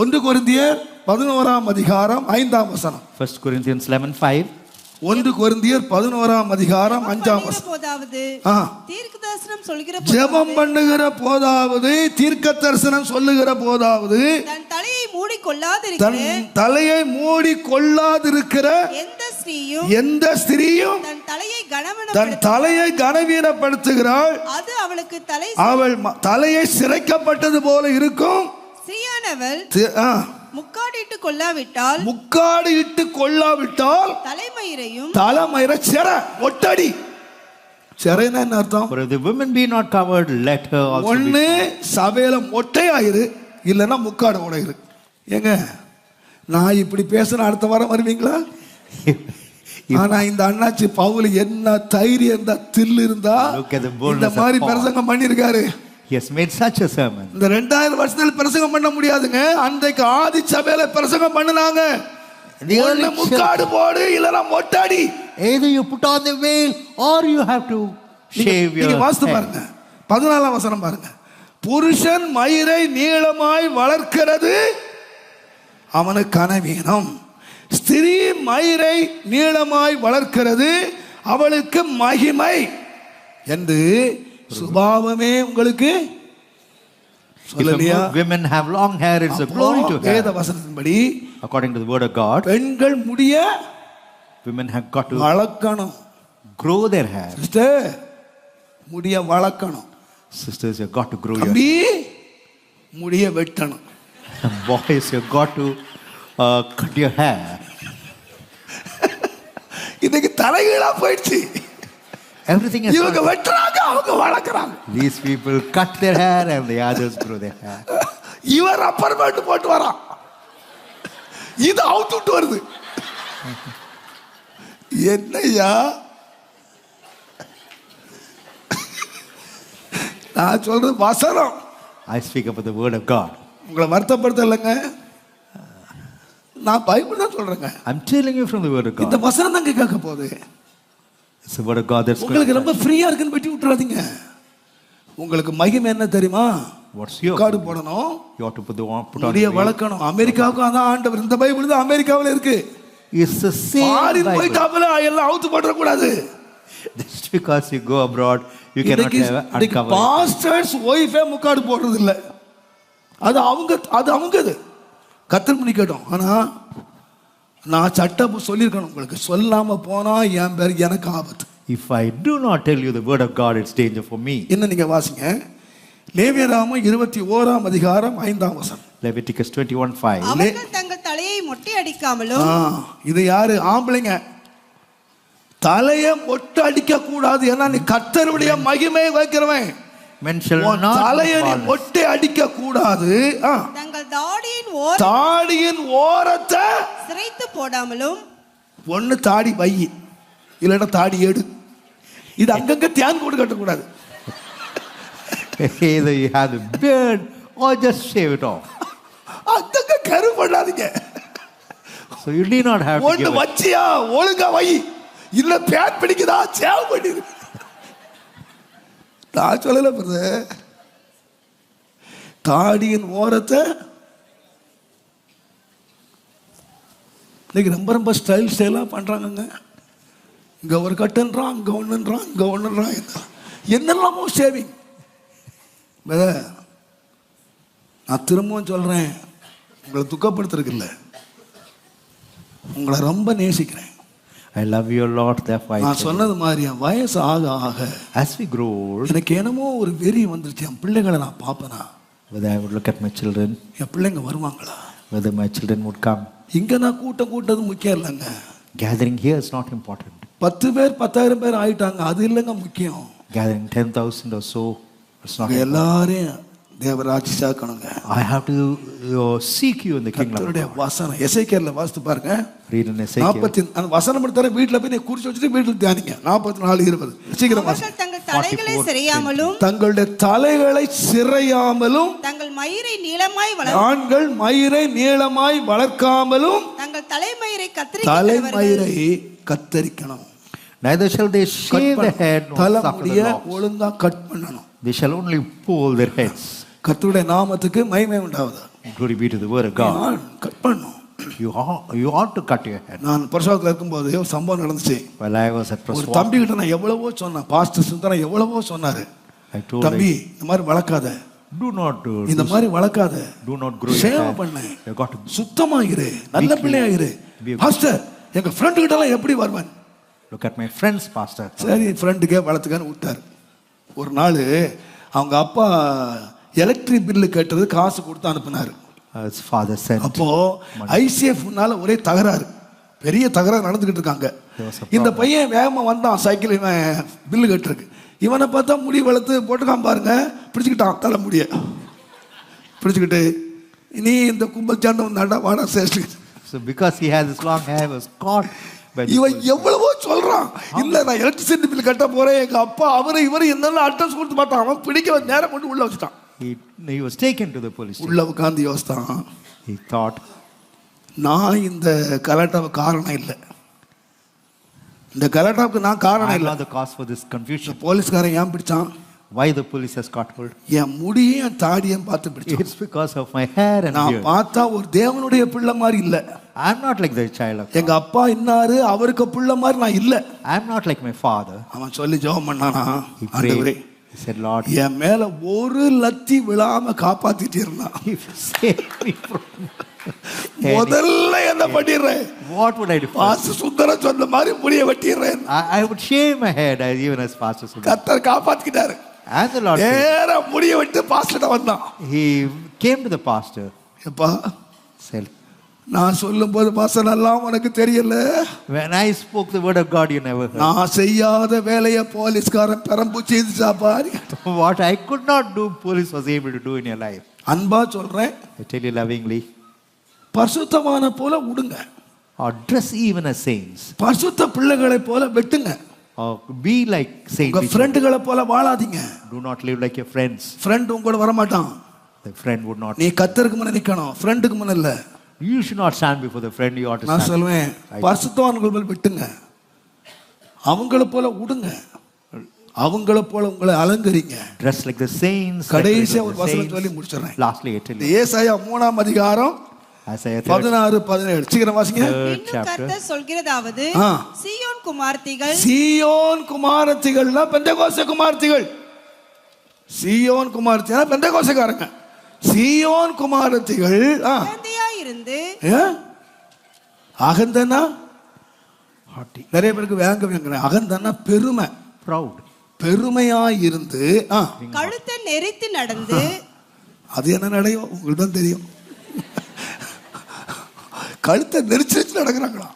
1 கொரிந்தியர் 11ஆம் அதிகாரம் 5ஆம் வசனம். 1 Corinthians 11:5. 1 கொரிந்தியர் 11ஆம் அதிகாரம் 5ஆம் வசனம். போதாவது தீர்க்கதரிசனம் சொல்லுகிற ஜெபம் பண்ணுகிற போதாவது தீர்க்க தரிசனம் சொல்லுகிற போதாவது தன் தலையை மூடி கொள்ளாதிருக்கிற எந்த ஸ்திரீயும் தன் தலையை கனவீனப்படுத்துகிறாள், அது அவளுக்கு அவள் தலையை சிரைக்கப்பட்டது போல இருக்கும். ஸ்திரீயானவள் முக்காடிட்டு கொள்ளாவிட்டால் தலைமயிரை செர ஒட்டடி. செரைனா என்ன அர்த்தம்? For if the women be not covered, let her also ஒண்ணு சபையில மொட்டையாயிரு, இல்லைன்னா முக்காடு உடையிரு. ஏங்க நான் இப்படி பேசுன அடுத்த வாரம் வருவீங்களா? ஆனா இந்த அண்ணாச்சி பவுல் என்ன தைரியம் இருந்தா, தில்லு இருந்தா இந்த மாதிரி பிரசங்கம் பண்ணிருக்காரு. He has made such a sermon. இந்த 2000 வருஷத்துல பிரசங்கம் பண்ண முடியாதுங்க. அன்றைக்கு ஆதி சபையில பிரசங்கம் பண்ணுனாங்க. ஒண்ணு முக்காடு போடு, இல்லனா மொட்டாடி. Either you put on the veil or you have to shave your head. வாஸ்து பாருங்க, 14ஆம் வசனம் பாருங்க. புருஷன் மயிரை நீளமாய் வளர்க்கிறது அவனுக்கு கனவீனம், ஸ்திரீ மயிரை நீளமாய் வளர்க்கிறது அவளுக்கு மகிமை என்று சுபாவமே உங்களுக்கு சொல்லலையா? Women have long hair, it's a glory to her. வேத வசனத்தின்படி according to the word of God, பெண்கள் முடிய women have got to வளர்க்கணும், grow their hair. சிஸ்டர் முடிய வளர்க்கணும். Sisters, you got to grow your hair. முடிய வெட்டணும். Boys, you got to cut your hair. இன்னைக்கு தலைகீழா போயிடுச்சு. Everything is இவங்க வெட்டறாங்க, அவங்க வளர்க்கறாங்க. These people cut their hair and the others grow their hair. இவர் ரப்பர் பேண்ட் போட்டு வரான், இது அவுத்துட்டு வருது. என்னையா நான் சொல்றது வசனம். I speak about the word of God. உங்களை வருத்தப்படுத்தலைங்க, நான் பைபிள் தான் சொல்றேங்க. I'm telling you from the word of God. இந்த வசனம் தான் கேட்க போகுது. It's the word of God that's உங்களுக்கு ரொம்ப ஃப்ரீயா இருக்குன்னு வெட்டி விட்டுறாதீங்க. உங்களுக்கு மகிமை என்ன தெரியுமா? What's your காடு போடணும், you ought to put on முடிய வளர்க்கணும். அமெரிக்காவுக்கு அதான் ஆண்டவர், இந்த பைபிள் தான் அமெரிக்காவுல இருக்கு. It's the same Bible. போய்ட்டாப்ல எல்லாம் அவுத்து போட கூடாது. Just because you go abroad you cannot have uncover. Pastors ஒய்ஃபே முக்காடு போடுறது இல்ல, அது அவங்கது கத்தர் பண்ணி கேட்டோம். ஆனா நான் சட்டம் சொல்லியிருக்கணும், உங்களுக்கு சொல்லாம போனா என் பேர் எனக்கு ஆபத்து. If I do not tell you the word of God, it's danger for me. என்ன நீங்க வாசிங்க, லேவியராகமம் 21ஆம் அதிகாரம் 5ஆம் வசனம். Leviticus 21:5. அவர்கள் தங்கள் தலையை மொட்டை அடிக்காமலும். இது யாரு? ஆம்பளைங்க. தலையை மொட்டை அடிக்க கூடாது, ஏன்னா நீ கர்த்தருடைய மகிமையை வைக்கிறவன். Men shall not தலையை மொட்டை அடிக்க கூடாது. தங்கள் தாடியின் ஓரத்தை சிரைத்து போடாமலும். ஒண்ணு தாடி வை, இல்லைன்னா தாடி எடு. இது அங்கங்க தியான் கூட கட்ட கூடாது. Either you have the beard or just shave it off. அங்கங்க கரு பண்ணாதீங்க. So you need not have to ஒண்ணு வச்சியா ஒழுங்கா வை, இல்ல பேட் பிடிக்குதா சேவ் பண்ணிரு. நான் சொல்லல பிரதர், தாடியின் ஓரத்தை இன்னைக்கு ரொம்ப ஸ்டைலா பண்றாங்க. இங்க ஒரு கட்டுன்றான், அங்க ஒண்ணுன்றான், இங்க ஒண்ணுன்றான், என்னெல்லாமோ ஷேவிங். நான் திரும்பவும் சொல்றேன், உங்களை துக்கப்படுத்துறதுக்கு இல்லை, உங்களை ரொம்ப நேசிக்கிறேன். I love you a lot, therefore நான் சொன்னது மாதிரி வயசு ஆக ஆக as we grow old, எனக்கு என்னமோ ஒரு வெறி வந்துருச்சு. என் பிள்ளைகளை நான் பார்ப்பேனா, whether I would look at my children, என் பிள்ளைங்க வருவாங்களா, whether my children would come. இங்க நான் கூட்டது முக்கியம் இல்லைங்க. Gathering here is not important. 10 பேர் 10,000 பேர் ஆயிட்டாங்க, அது இல்லைங்க முக்கியம். Gathering 10,000 or so, it's not. எல்லாரையும் தேவராட்சி சேர்க்கணுங்க. I have to seek you in the kingdom. கர்த்தருடைய வசனம் எசேக்கியேல்ல வாசித்து பாருங்க. Read in Ezekiel. 40 அந்த வசனம் எடுத்தா வீட்ல போய் நீ குறிச்சு வச்சிட்டு வீட்ல தியானிங்க. 44:20 சீக்கிரம் வாசி. தங்கள் தலைகளை சிரையாமலும், தங்களுடைய தலைகளை சிரையாமலும், தங்கள் மயிரை நீளமாய் ஆண்கள் மயிரை நீளமாய் வளர்க்காமலும், தங்கள் தலைமயிரை கத்தரிக்கணும். Neither shall they shave the head nor suffer the locks. ஒழுங்கா கட் பண்ணணும். They shall only pull their heads. கர்த்தருடைய நாமத்துக்கு மகிமை உண்டாவதாக. Glory be to the word of God. Cut பண்ணும். You ought to cut your head. நான் பிரசவத்தில் இருக்கும்போது ஒரு சம்பவம் நடந்துச்சு. While I was at ஒரு Praswa, தம்பி கிட்ட நான் எவ்வளவோ சொன்னேன், பாஸ்டர் சுந்தரம் எவ்வளவோ சொன்னாரு, I told தம்பி him, இந்த மாதிரி வளர்க்காத, do not do இந்த மாதிரி வளர்க்காத, do not grow your save hair. பண்ணு, You got to சுத்தமாயிரு, நல்ல Be clean. பிள்ளையாயிரு. Be a- pastor எங்க ஃப்ரெண்டு கிட்ட எல்லாம் எப்படி வருவேன்? look at my friends, pastor. சரி ஃப்ரெண்டுக்கே வளர்த்துக்கான்னு விட்டார். ஒரு நாள் அவங்க அப்பா எலக்ட்ரிக் பில்லு கேட்டது, காசு கொடுத்து அனுப்புனாரு. His father sent. அப்போ ஐசிஎஃப்னால ஒரே தகராறு, பெரிய தகராறு நடந்துகிட்டு இருக்காங்க. There was a இந்த problem. பையன் வேகமா வந்தான், சைக்கிள் பில்லு கட்டுருக்கு. இவனை பார்த்தா முடி வளர்த்து போட்டுக்கான் பாருங்க, பிடிச்சுக்கிட்டான் தலை முடிய பிடிச்சுக்கிட்டு, நீ இந்த கும்பல் சார்ந்த நடா வாடா சேஷ்டு. So because he had this long hair, he was caught by the இவன் police. எவ்வளவோ சொல்றான், இல்ல நான் எலக்ட்ரிசிட்டி பில் கட்ட போறேன், எங்க அப்பா அவரு இவரு என்னெல்லாம் அட்ரஸ் கொடுத்து பார்த்தான். அவன் பிடிக்க நேரம் கொண்டு உள்ள வச்சுட்டான். He was taken to the police station. உள்ள உட்காந்து யோசித்தான், He thought, நான் இந்த கலாட்டாவுக்கு காரணம் இல்லை, இந்த கலாட்டாவுக்கு நான் காரணம் I'm இல்லை. not the cause for this confusion. போலீஸ்காரன் ஏன் பிடிச்சான்? Why the police has caught hold? என் முடியும் என் தாடியும் பார்த்து பிடிச்சான். It's because of my hair and நான் beard. பார்த்தா ஒரு தேவனுடைய பிள்ளை மாதிரி இல்ல. I'm not like the child of எங்க God. அப்பா இன்னாரு, அவருக்கு பிள்ளை மாதிரி நான் இல்ல. I'm not like my father. அவன் சொல்லி ஜெபம் பண்ணானா, He ஆண்டவரே prayed. He said, Lord, என் மேல ஒரு லத்தி விழாம காப்பாத்திட்டு இருந்தான், if you save me from முதல்ல என்ன பண்ணிடுறேன், what would I do first? பாச சுந்தரம் சொன்ன மாதிரி முடிய வெட்டிடுறேன். I would shave my head even as Pastor Sundar. கர்த்தர் காப்பாத்திக்கிட்டாரு. And the Lord, நேரா முடிய வெட்டு பாஸ்டர் வந்தான். he came to the pastor, எப்பா said, நான் சொல்லும் போது பாஸ்டர் எல்லாம் உனக்கு தெரியல, when I spoke the word of God, you never heard. நான் செய்யாத வேலையை போலீஸ்காரன் பெரம்பு செய்துச்சா பாரு. What I could not do, police was able to do in your life. அன்பா சொல்றேன், I tell you lovingly, பரிசுத்தமான போல விடுங்க, or dress even as saints, பரிசுத்த பிள்ளைகளை போல வெட்டுங்க, or be like saints. உங்க ஃப்ரெண்டுகளை போல வாழாதீங்க. Do not live like your friends. Friend உங்களோட வர மாட்டான். The friend would not. நீ கர்த்தருக்கு முன்ன நிக்கணும், ஃப்ரெண்டுக்கு முன்ன இல்ல. You should not stand before the friend. You ought to நான் stand. சொல்லுவேன், பரிசுத்தவான்கள் போல வெட்டுங்க, அவங்கள போல விடுங்க, அவங்கள போல உங்களை அலங்கரிங்க. Dress like the saints. கடைசியா like ஒரு the வசனம் saints. சொல்லி முடிச்சிடுறேன். Lastly, I tell you, ஏசாயா 3ஆம் அதிகாரம் Isaiah 16-17 சீக்கிரம் வாசிங்க. third இன்னும் chapter. கர்த்தர் சொல்கிறதாவது, ஆ. சீயோன் குமார்த்திகள் சீயோன் குமாரத்திகள்னா பெந்தெகோஸ்தே குமாரத்திகள். சீயோன் குமாரத்தினா பெந்தெகோஸ்தேக்காரங்க. சீயோன் குமாரத்திகள் குழந்தையாயிருந்து அகந்தனா Haughty, நிறைய பேருக்கு வேங்க அகந்தனா பெருமை, proud, பெருமையாய் இருந்து கழுத்தை நெரித்து நடந்து அது என்ன நடையும் உங்களுக்கு தான் தெரியும். கழுத்தை நெரிச்சு நடக்கிறாங்களா,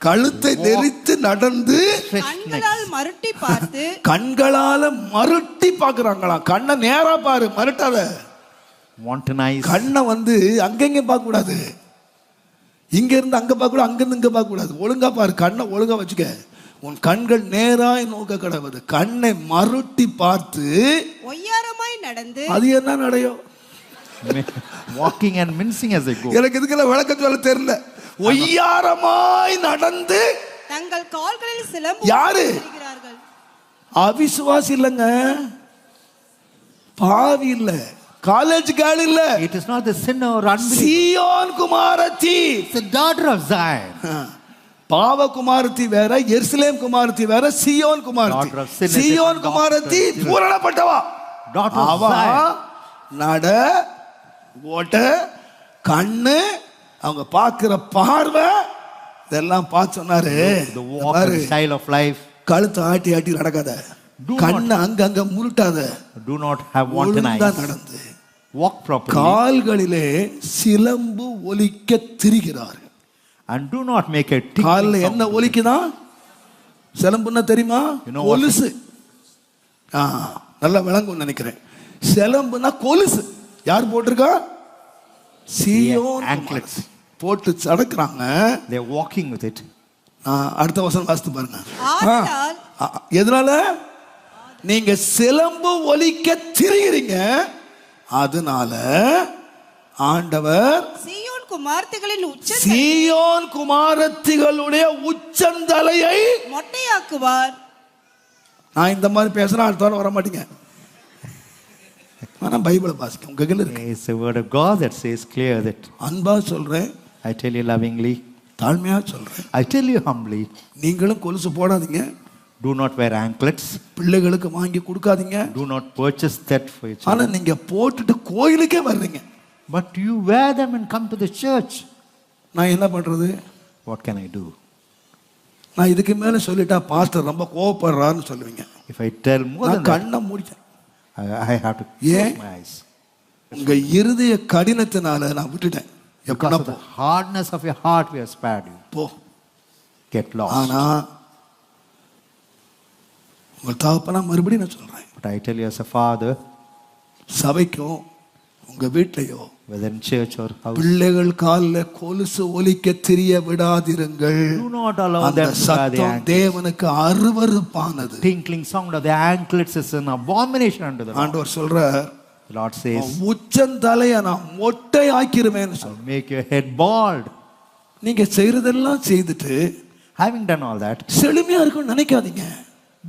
கழுத்தை நெரித்து நடந்து கண்களால் மருட்டி பார்த்து கண்களால மருட்டி பாக்குறாங்களா. கண்ணை நேரா பாரு, மருட்டாத. wanton eyes, கண்ணை அங்கங்க பார்க்க கூடாது, இங்க இருந்து அங்க பார்க்க கூடாது, அங்க இருந்து இங்க பார்க்க கூடாது. ஒழுங்கா பாரு, கண்ணை ஒழுங்கா வச்சுக்க. உன் கண்கள் நேராய் நோக்க கடவுது. கண்ணை மருட்டி பார்த்து ஒய்யாரமாய் நடந்து அது என்ன நடையும் walking and mincing as they go. எனக்கு இதுக்கெல்லாம் விளக்கம் சொல்ல தெரியல. ஒய்யாரமாய் நடந்து தங்கள் கால்களில் சிலம்பு யாரு? செய்கிறார்கள். அவிசுவாசி இல்லைங்க, பாவி இல்ல, காலேஜ் கேர்ள் இல்ல, It is not the sinner or unbeliever. சீயோன் குமாரத்தி. It's the daughter of Zion. பாவ குமாரத்தி வேற, எருசலேம் குமாரத்தி வேற, சீயோன் குமாரத்தி. Daughter of sinners, Zion daughter of குமாரத்தி sinners. பூரணப்பட்டவா. Daughter of அவ Zion. நட ஓட்ட கண்ணு அவங்க பார்க்கிற பார்வை இதெல்லாம் பார்த்து சொன்னாரு. The walk and style of life. கழுத்தை ஆட்டி ஆட்டி நடக்காத, கண்ணு அங்க முருட்டாத, Do not have wanton ஒழுங்கா eyes. நடந்து Walk properly. கால்களிலே சிலம்பு ஒலிக்க திரிகிறார். And do not make a tickling காலில் என்ன sound. ஒலிக்குதான்? சிலம்புன்னா தெரியுமா? You know what? கொலுசு. நல்லா விளங்கும் நினைக்கிறேன். சிலம்புனா கொலுசு. யார் போட்டிருக்கா? சீயோன் anklets. போட்டு சடக்குறாங்க. They are walking with it. அடுத்த வசனம் வாசித்து பாருங்க. ஆதலால் எதனால? நீங்க சிலம்பு ஒலிக்க திரிகிறீங்க, அதனால ஆண்டவர் சீயோன் குமார்த்திகளின் சீயோன் குமாரத்திகளுடைய உச்சந்தலையை மொட்டையாக்குவார். நான் இந்த மாதிரி பேசுறேன், அடுத்த வாரம் வர மாட்டீங்க. ஆனா பைபிளை வாசிக்க உங்க கையில இருக்கு. It's the word of God that says clear that. அன்பா சொல்றேன், I tell you lovingly, தாழ்மையா சொல்றேன், I tell you humbly, நீங்களும் கொலுசு போடாதீங்க, do not wear anklets, பிள்ளைகளுக்கு வாங்கி கொடுக்காதீங்க. do not purchase that for your ஆனா children. நீங்க போட்டுட்டு கோயிலுக்கே வர்றீங்க. But you wear them and come to the church. நான் என்ன பண்றது? What can I do? நான் இதுக்கு மேல சொல்லிட்டா பாஸ்டர் ரொம்ப கோவப்படுறான்னு சொல்லுவீங்க. If I tell more than நான் that, கண்ணை மூடிட்டேன். I have to Yeah. close my eyes. உங்க இருதய கடினத்தினால நான் விட்டுட்டேன். Because எப்படின்னா of the hardness of your heart, we have spared you. போ. Get lost. ஆனா உங்க தகப்பனா மறுபடியும் நான் சொல்றேன், But I tell you as a father, சபைக்கும் உங்க வீட்லயோ whether in church or house, பிள்ளைகள் கால்ல கொலுசு ஒலிக்க தெரிய விடாதிருங்கள். do not allow அந்த them to wear the சத்தம் anklets. தேவனுக்கு அருவருப்பானது. Tinkling sound of the anklets is an abomination unto the Lord. ஆண்டவர் சொல்றார், The Lord says, உச்சந்தலைய நான் மொட்டை ஆக்கிருவேன்னு சொல்ற. I'll make your head bald. நீங்க செய்யறதெல்லாம் செய்துட்டு Having done all that, செழுமையா இருக்கும்னு நினைக்காதீங்க.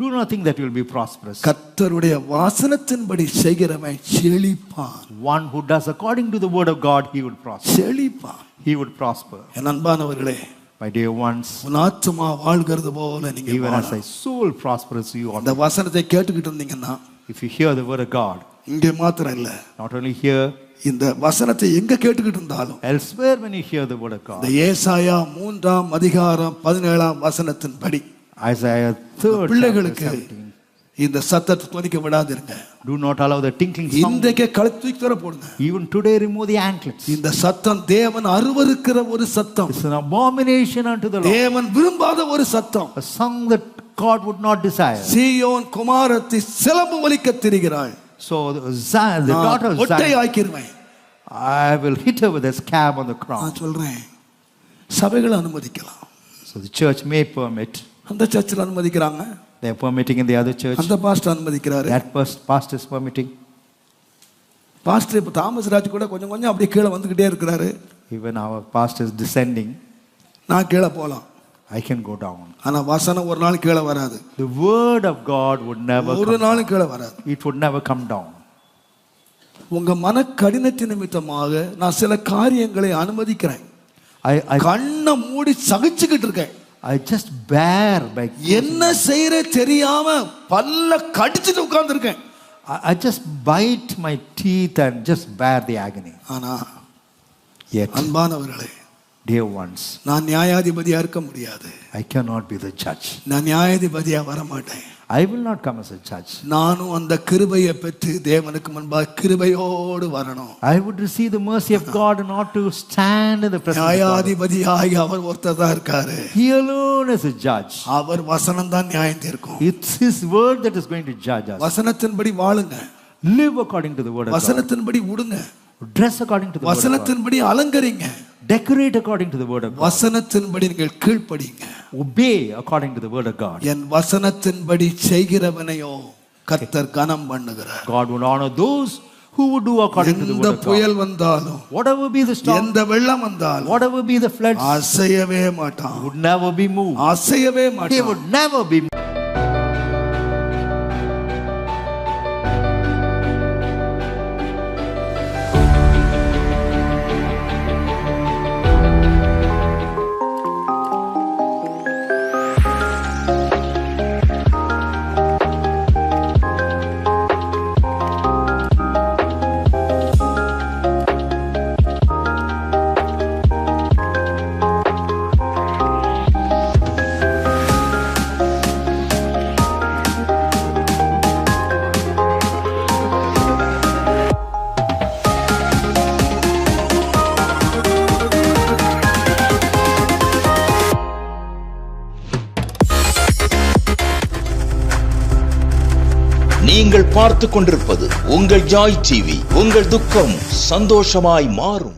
do not think that you will be prosperous. கர்த்தருடைய வாசனத்தின்படி செய்கிறவன் செழிப்பான். One who does according to the word of God, he would prosper. செழிப்பான். He would prosper. என் அன்பானவர்களே, My dear ones, உன் ஆத்துமா வாழ்கிறது போல நீங்க even as thy வாழணும். soul prospers, you ought அந்த to. வசனத்தை கேட்டுக்கிட்டு இருந்தீங்கன்னா, If you hear the word of God, இங்கே மாத்திரம் இல்ல, not only here, இந்த வசனத்தை எங்க கேட்டுக்கிட்டு இருந்தாலும், elsewhere when you hear the word of God. இந்த ஏசாயா 3ஆம் அதிகாரம் 17ஆம் வசனத்தின்படி Isaiah 3rd chapter பிள்ளைகளுக்கு 17. இந்த சத்தத்தை துணிக்க விடாதிருங்க. Do not allow the tinkling sound. இன்றைக்கே கழுத்து தூக்கி தூர போடுங்க. Even today, remove the anklets. இந்த சத்தம் தேவன் அருவருக்கிற ஒரு சத்தம், It's an abomination unto the Lord. தேவன் விரும்பாத ஒரு சத்தம். A song that God would not desire. சீயோன் குமாரத்தி சிலம்பு ஒலிக்க திரிகிறாள். So Zion, the daughter of ஒட்டை Zion, ஆக்கிருவேன். I will hit her with a scab on the crown. நான் சொல்றேன், சபைகளை அனுமதிக்கலாம். So the church may permit. அந்த சர்ச்சில் அனுமதிக்கிறாங்க, They are permitting in the other church. அந்த பாஸ்டர் அனுமதிக்கிறாரு. That pastor is permitting. Pastor இப்ப தாமஸ் ராஜ் கூட கொஞ்சம் கொஞ்சம் அப்படியே கீழே வந்துகிட்டே இருக்கிறாரு. Even our pastor is descending. நான் கீழே போலாம், I can go down. ஆனா வசனம் ஒரு நாள் கீழே வராது. The word of God would never ஒரு come நாளும் down. கீழே வராது. It would never come down. உங்க மன கடினத்தின் நிமித்தமாக நான் சில காரியங்களை அனுமதிக்கிறேன். I கண்ணை மூடி சகிச்சுக்கிட்டு இருக்கேன். just bear by. என்ன செய்யற தெரியாம பல்ல கடிச்சிட்டு உட்கார்ந்து இருக்கேன். I just bite my teeth and just bear the agony. ஆனா Yet, அன்பானவர்களே, dear ones, நான் நியாயாதிபதியா இருக்க முடியாது. I cannot be the judge. நான் நியாயாதிபதியா வர மாட்டேன். I will not come as a judge. நானும் அந்த கிருபையை பெற்று தேவனுக்கு முன்பாக கிருபையோடு வரணும். I would receive the mercy of God and not to stand in the presence of God. நியாயாதிபதியாகி அவர் ஒருத்தர் தான் இருக்காரு. He alone is a judge. அவர் வசனம் தான் நியாயம் தீர்க்கும். It's His word that is going to judge us. வசனத்தின்படி வாழுங்க, Live according to the word of God. வசனத்தின்படி உடுங்க, Dress according to the word of God. வசனத்தின்படி அலங்கரிங்க, Decorate according to the word of God. வசனத்தின்படி நீங்கள் கீழ்ப்படிங்க. Obey according to the word of God. என் வசனத்தின்படி செய்கிறவனையோ கர்த்தர் கனம் பண்ணுகிறார். God will honor those who would do according to the எந்த word of God. புயல் வந்தாலும், Whatever be the storm, எந்த வெள்ளம் வந்தாலும் whatever be the floods, அசையவே மாட்டான். would never be moved. அசையவே He மாட்டான். would never be moved. நீங்கள் பார்த்துக் கொண்டிருப்பது உங்கள் ஜாய் டிவி. உங்கள் துக்கம் சந்தோஷமாய் மாறும்.